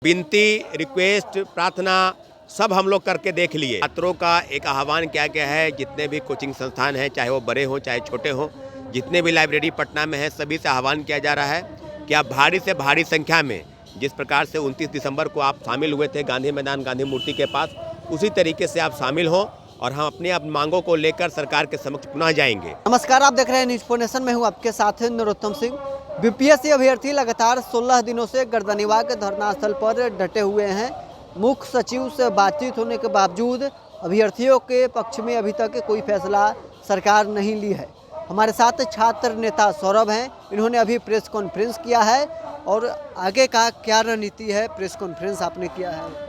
विनती, रिक्वेस्ट, प्रार्थना सब हम लोग करके देख लिए। छात्रों का एक आह्वान किया गया है, जितने भी कोचिंग संस्थान हैं, चाहे वो बड़े हों चाहे छोटे हों, जितने भी लाइब्रेरी पटना में है, सभी से आह्वान किया जा रहा है कि आप भारी से भारी संख्या में, जिस प्रकार से 29 दिसंबर को आप शामिल हुए थे गांधी मैदान गांधी मूर्ति के पास, उसी तरीके से आप शामिल हों और हम अपनी मांगों को लेकर सरकार के समक्ष पुनः जाएंगे। नमस्कार, आप देख रहे हैं न्यूज़ 4 नेशन में हूं आपके साथ नरोत्तम सिंह। बीपीएससी अभ्यर्थी लगातार 16 दिनों से गर्दनीबाग के धरना स्थल पर डटे हुए हैं। मुख्य सचिव से बातचीत होने के बावजूद अभ्यर्थियों के पक्ष में अभी तक कोई फैसला सरकार नहीं ली है। हमारे साथ छात्र नेता सौरभ हैं, इन्होंने अभी प्रेस कॉन्फ्रेंस किया है और आगे का क्या रणनीति है, प्रेस कॉन्फ्रेंस आपने किया है।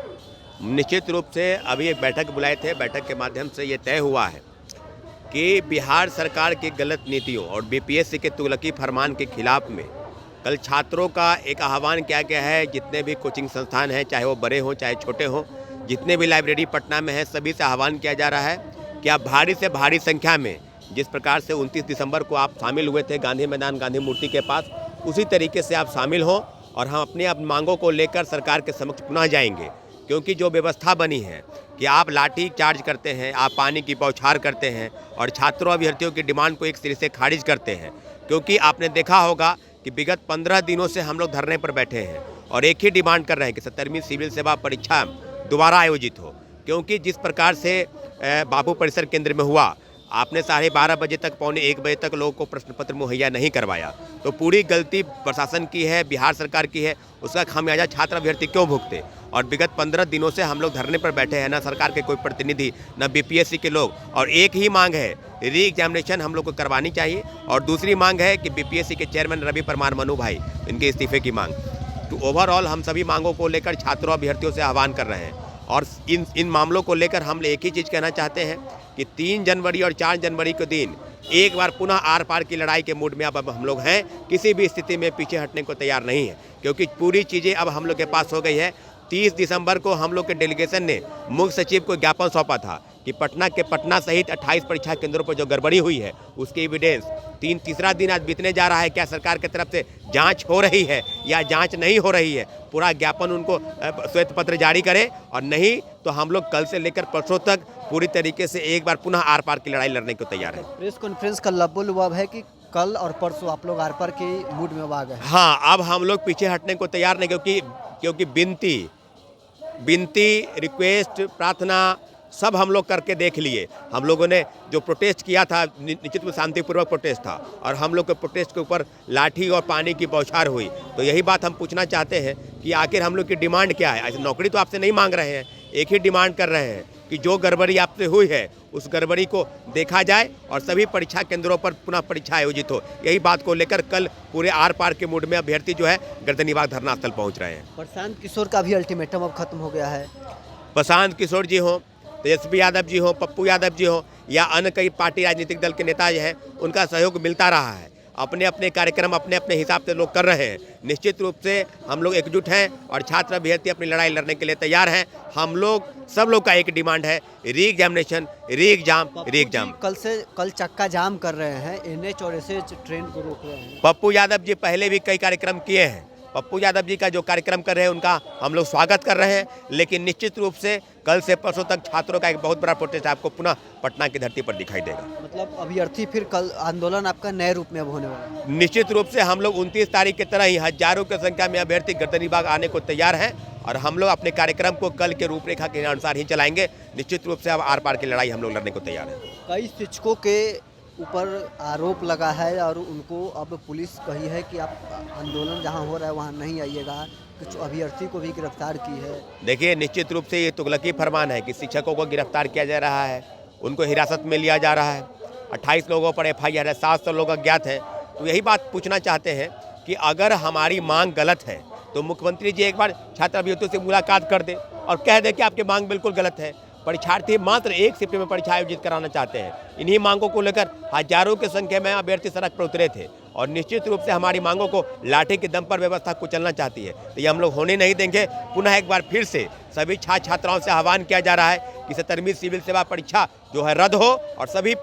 निश्चित रूप से अभी एक बैठक बुलाए थे, बैठक के माध्यम से ये तय हुआ है कि बिहार सरकार की गलत नीतियों और बीपीएससी के तुगलकी फरमान के खिलाफ में कल छात्रों का एक आह्वान किया गया है। जितने भी कोचिंग संस्थान हैं, चाहे वो बड़े हों चाहे छोटे हों, जितने भी लाइब्रेरी पटना में है, सभी से आह्वान किया जा रहा है कि आप भारी से भारी संख्या में, जिस प्रकार से 29 दिसंबर को आप शामिल हुए थे गांधी मैदान गांधी मूर्ति के पास, उसी तरीके से आप शामिल हों और हम अपनी मांगों को लेकर सरकार के समक्ष पुनः जाएंगे। क्योंकि जो व्यवस्था बनी है कि आप लाठी चार्ज करते हैं, आप पानी की बौछार करते हैं और छात्रों अभ्यर्थियों की डिमांड को एक सिरे से खारिज करते हैं। क्योंकि आपने देखा होगा कि विगत 15 दिनों से हम लोग धरने पर बैठे हैं और एक ही डिमांड कर रहे हैं कि 17वीं सिविल सेवा परीक्षा दोबारा आयोजित हो। क्योंकि जिस प्रकार से बापू परिसर केंद्र में हुआ, आपने 12:30 बजे तक, पौने 1 बजे तक लोगों को प्रश्न पत्र मुहैया नहीं करवाया, तो पूरी गलती प्रशासन की है, बिहार सरकार की है। उसका खामियाजा छात्र अभ्यर्थी क्यों भुगते? और विगत 15 दिनों से हम लोग धरने पर बैठे हैं, ना सरकार के कोई प्रतिनिधि, ना बीपीएससी के लोग, और एक ही मांग है, री एग्जामिनेशन हम लोग को करवानी चाहिए। और दूसरी मांग है कि बीपीएससी के चेयरमैन रवि परमार मनु भाई, इनके इस्तीफे की मांग। तो ओवरऑल हम सभी मांगों को लेकर छात्रों अभ्यर्थियों से आह्वान कर रहे हैं और इन मामलों को लेकर हम एक ही चीज़ कहना चाहते हैं कि 3 जनवरी और 4 जनवरी के दिन एक बार पुनः आर पार की लड़ाई के मूड में अब हम लोग हैं। किसी भी स्थिति में पीछे हटने को तैयार नहीं है, क्योंकि पूरी चीज़ें अब हम लोग के पास हो गई है। 30 दिसंबर को हम लोग के डेलीगेशन ने मुख्य सचिव को ज्ञापन सौंपा था कि पटना सहित 28 परीक्षा केंद्रों पर जो गड़बड़ी हुई है उसकी एविडेंस। तीसरा दिन आज बीतने जा रहा है। क्या सरकार की तरफ से जांच हो रही है या जांच नहीं हो रही है? पूरा ज्ञापन उनको श्वेत पत्र जारी करे, और नहीं तो हम लोग कल से लेकर परसों तक पूरी तरीके से एक बार पुनः आर पार की लड़ाई लड़ने को तैयार है। प्रेस कॉन्फ्रेंस का लबोलुआब है कि कल और परसों आप लोग आर पार की मूड में आ गए। हाँ, अब हम लोग पीछे हटने को तैयार नहीं, क्योंकि विनती, रिक्वेस्ट, प्रार्थना सब हम लोग करके देख लिए। हम लोगों ने जो प्रोटेस्ट किया था, निश्चित में शांतिपूर्वक प्रोटेस्ट था, और हम लोग के प्रोटेस्ट के ऊपर लाठी और पानी की बौछार हुई। तो यही बात हम पूछना चाहते हैं कि आखिर हम लोग की डिमांड क्या है? ऐसे नौकरी तो आपसे नहीं मांग रहे हैं, एक ही डिमांड कर रहे हैं कि जो गड़बड़ी आपसे हुई है उस गड़बड़ी को देखा जाए और सभी परीक्षा केंद्रों पर पुनः परीक्षा आयोजित हो। यही बात को लेकर कल पूरे आर पार के मूड में अभ्यर्थी जो है गर्दनीबाग धरना स्थल पहुँच रहे हैं। प्रशांत किशोर का भी अल्टीमेटम अब खत्म हो गया है। प्रशांत किशोर जी हों, तेजस्वी यादव जी हो, पप्पू यादव जी हो, या अन्य कई पार्टी राजनीतिक दल के नेता जो हैं, उनका सहयोग मिलता रहा है। अपने अपने कार्यक्रम अपने अपने हिसाब से लोग कर रहे हैं। निश्चित रूप से हम लोग एकजुट हैं और छात्र अभ्यर्थी अपनी लड़ाई लड़ने के लिए तैयार हैं। हम लोग सब लोग का एक डिमांड है, री एग्जामिनेशन, री एग्जाम। कल चक्का जाम कर रहे हैं, NH और SH ट्रेन को रोक रहे हैं। पप्पू यादव जी पहले भी कई कार्यक्रम किए हैं। पप्पू यादव जी का जो कार्यक्रम कर रहे हैं उनका हम लोग स्वागत कर रहे हैं, लेकिन निश्चित रूप से कल से परसों तक छात्रों का एक बहुत बड़ा प्रोटेस्ट आपको पुनः पटना की धरती पर दिखाई देगा। मतलब अभ्यर्थी फिर कल आंदोलन आपका नए रूप में अब होने वाला है। निश्चित रूप से हम लोग 29 तारीख की तरह ही हजारों की संख्या में अभ्यर्थी गर्दनीबाग आने को तैयार हैं और हम लोग अपने कार्यक्रम को कल के रूपरेखा के अनुसार ही चलाएंगे। निश्चित रूप से अब आर पार की लड़ाई हम लोग लड़ने को तैयार हैं। कई शिक्षकों के ऊपर आरोप लगा है और उनको अब पुलिस कही है कि आप आंदोलन जहां हो रहा है वहां नहीं आइएगा। कुछ अभ्यर्थी को भी गिरफ्तार की है। देखिए, निश्चित रूप से ये तुगलकी फरमान है कि शिक्षकों को गिरफ्तार किया जा रहा है, उनको हिरासत में लिया जा रहा है। 28 लोगों पर FIR है, 700 लोग अज्ञात हैं। तो यही बात पूछना चाहते हैं कि अगर हमारी मांग गलत है तो मुख्यमंत्री जी एक बार छात्र अभ्यर्थियों से मुलाकात कर दे और कह दे कि आपकी मांग बिल्कुल गलत है। परीक्षार्थी मात्र एक शिफ्ट में परीक्षा आयोजित कराना चाहते हैं। इन्हीं मांगों को लेकर हजारों की संख्या में अभ्यर्थी सड़क पर उतरे थे और निश्चित रूप से हमारी मांगों को लाठी के दम पर व्यवस्था कुचलना चाहती है। तो ये हम लोग होने नहीं देंगे। पुनः एक बार फिर से सभी छात्र छात्राओं से आह्वान किया जा रहा है कि 17वीं सिविल सेवा परीक्षा जो है रद्द हो और सभी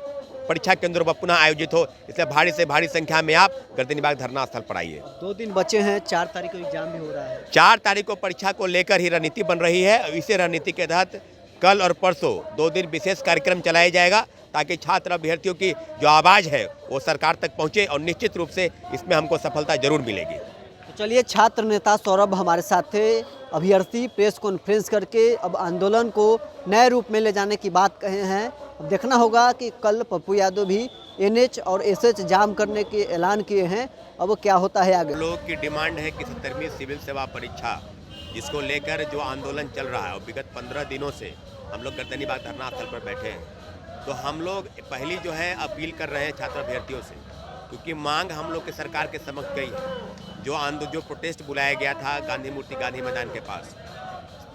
परीक्षा केंद्रों पर पुनः आयोजित हो। इसलिए भारी से भारी संख्या में आप गर्दनीबाग धरना स्थल पर आइए। 2 दिन बचे हैं, 4 तारीख को एग्जाम भी हो रहा है। 4 तारीख को परीक्षा को लेकर ही रणनीति बन रही है। इसी रणनीति के तहत कल और परसों 2 दिन विशेष कार्यक्रम चलाया जाएगा ताकि छात्र अभ्यर्थियों की जो आवाज़ है वो सरकार तक पहुँचे और निश्चित रूप से इसमें हमको सफलता जरूर मिलेगी। तो चलिए, छात्र नेता सौरभ हमारे साथ थे। अभ्यर्थी प्रेस कॉन्फ्रेंस करके अब आंदोलन को नए रूप में ले जाने की बात कहे हैं। अब देखना होगा कि कल पप्पू यादव भी NH और SH जाम करने के ऐलान किए हैं। अब क्या होता है आगे। लोग की डिमांड है कि 70वीं सिविल सेवा परीक्षा जिसको लेकर जो आंदोलन चल रहा है और विगत 15 दिनों से हम लोग गर्दनीबाग धरना स्थल पर बैठे हैं। तो हम लोग पहली जो है अपील कर रहे हैं छात्र अभ्यर्थियों से, क्योंकि मांग हम लोग के सरकार के समक्ष गई है। जो प्रोटेस्ट बुलाया गया था गांधी मूर्ति गांधी मैदान के पास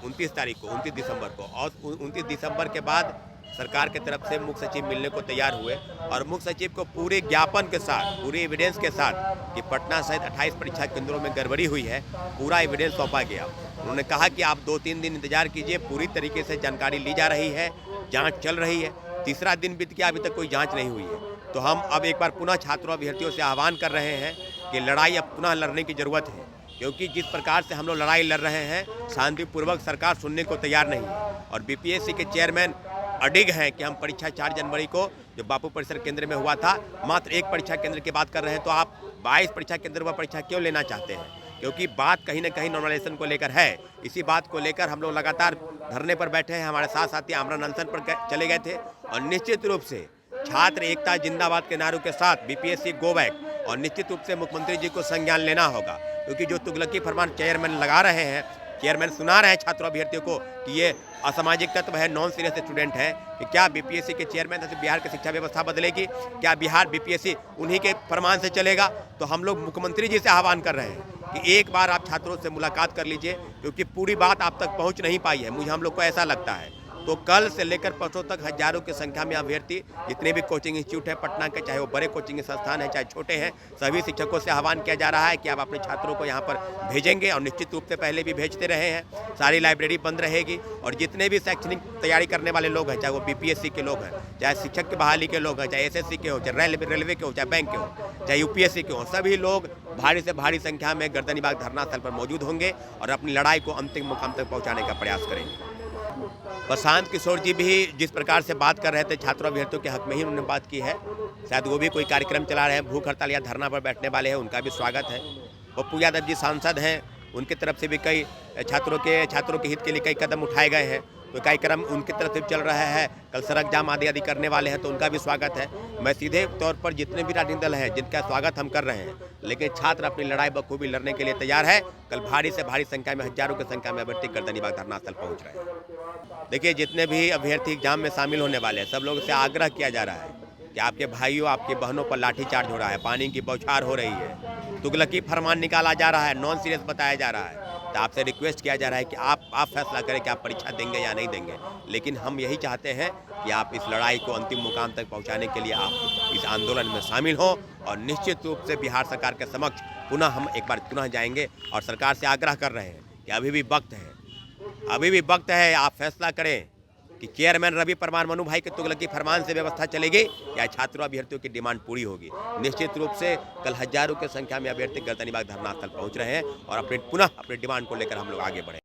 29 तारीख को, 29 दिसंबर को, और 29 दिसंबर के बाद सरकार के तरफ से मुख्य सचिव मिलने को तैयार हुए और मुख्य सचिव को पूरे ज्ञापन के साथ, पूरे एविडेंस के साथ कि पटना सहित 28 परीक्षा केंद्रों में गड़बड़ी हुई है, पूरा एविडेंस सौंपा गया। उन्होंने कहा कि आप 2-3 दिन इंतजार कीजिए, पूरी तरीके से जानकारी ली जा रही है, जाँच चल रही है। तीसरा दिन बीत गया, अभी तक कोई जाँच नहीं हुई है। तो हम अब एक बार पुनः छात्रों अभ्यर्थियों से आह्वान कर रहे हैं कि लड़ाई अब पुनः लड़ने की ज़रूरत है, क्योंकि जिस प्रकार से हम लोग लड़ाई लड़ रहे हैं शांतिपूर्वक सरकार सुनने को तैयार नहीं है। और BPSC के चेयरमैन अडिग हैं कि हम परीक्षा 4 जनवरी को जो बापू परिसर केंद्र में हुआ था मात्र 1 परीक्षा केंद्र की बात कर रहे हैं, तो आप 22 परीक्षा केंद्र पर परीक्षा क्यों लेना चाहते हैं? क्योंकि बात कहीं ना कहीं नॉर्मलाइजेशन को लेकर है। इसी बात को लेकर हम लोग लगातार धरने पर बैठे हैं। हमारे साथ साथी आमरण अनशन पर चले गए थे और निश्चित रूप से छात्र एकता जिंदाबाद के नारों के साथ BPSC गो बैक और निश्चित रूप से मुख्यमंत्री जी को संज्ञान लेना होगा, क्योंकि जो तुगलकी फरमान चेयरमैन लगा रहे हैं, चेयरमैन सुना रहे हैं छात्रों अभ्यर्थियों को कि ये असामाजिक तत्व है, नॉन सीरियस स्टूडेंट है, कि क्या BPSC के चेयरमैन से बिहार की शिक्षा व्यवस्था बदलेगी? क्या बिहार BPSC उन्हीं के फरमान से चलेगा? तो हम लोग मुख्यमंत्री जी से आह्वान कर रहे हैं कि एक बार आप छात्रों से मुलाकात कर लीजिए, क्योंकि पूरी बात आप तक पहुंच नहीं पाई है, हम लोग को ऐसा लगता है। तो कल से लेकर परसों तक हजारों की संख्या में अभ्यर्थी, जितने भी कोचिंग इंस्टीट्यूट है पटना के, चाहे वो बड़े कोचिंग संस्थान हैं चाहे छोटे हैं, सभी शिक्षकों से आह्वान किया जा रहा है कि आप अपने छात्रों को यहाँ पर भेजेंगे और निश्चित रूप से पहले भी भेजते रहे हैं। सारी लाइब्रेरी बंद रहेगी और जितने भी शैक्षणिक तैयारी करने वाले लोग हैं, चाहे वो BPSC के लोग हैं, चाहे शिक्षक की बहाली के लोग हैं, चाहे SSC के हो, चाहे रेलवे के हो, चाहे बैंक के हो, चाहे UPSC के हो, सभी लोग भारी से भारी संख्या में गर्दनीबाग धरना स्थल पर मौजूद होंगे और अपनी लड़ाई को अंतिम मुकाम तक पहुँचाने का प्रयास करेंगे। प्रशांत किशोर जी भी जिस प्रकार से बात कर रहे थे छात्रों अभ्यर्थियों के हक में ही उन्होंने बात की है। शायद वो भी कोई कार्यक्रम चला रहे हैं, भूख हड़ताल या धरना पर बैठने वाले हैं, उनका भी स्वागत है। पप्पू यादव जी सांसद हैं, उनकी तरफ से भी कई छात्रों के हित के लिए कई कदम उठाए गए हैं, तो कार्यक्रम उनकी तरफ से चल रहा है। कल सड़क जाम आदि करने वाले हैं, तो उनका भी स्वागत है। मैं सीधे तौर पर जितने भी राजनीतिक दल हैं जिनका स्वागत हम कर रहे हैं, लेकिन छात्र अपनी लड़ाई बखूबी लड़ने के लिए तैयार है। कल भारी से भारी संख्या में, हजारों की संख्या में अभ्यर्थी गर्दनीबाग धरना स्थल पहुँच रहे हैं। देखिए, जितने भी अभ्यर्थी एग्जाम में शामिल होने वाले हैं, सब लोगों से आग्रह किया जा रहा है कि आपके भाइयों आपकी बहनों पर लाठीचार्ज हो रहा है, पानी की बौछार हो रही है, तुगलकी फरमान निकाला जा रहा है, नॉन सीरियस बताया जा रहा है। तो आपसे रिक्वेस्ट किया जा रहा है कि आप फैसला करें कि आप परीक्षा देंगे या नहीं देंगे। लेकिन हम यही चाहते हैं कि आप इस लड़ाई को अंतिम मुकाम तक पहुंचाने के लिए आप इस आंदोलन में शामिल हों और निश्चित रूप से बिहार सरकार के समक्ष हम एक बार पुनः जाएंगे और सरकार से आग्रह कर रहे हैं कि अभी भी वक्त है, आप फैसला करें कि चेयरमैन रवि परमार मनु भाई के तुगलकी फरमान से व्यवस्था चलेगी या छात्रों अभ्यर्थियों की डिमांड पूरी होगी। निश्चित रूप से कल हजारों की संख्या में अभ्यर्थी गर्दनीबाग धरना स्थल पहुंच रहे हैं और पुनः अपनी डिमांड को लेकर हम लोग आगे बढ़े।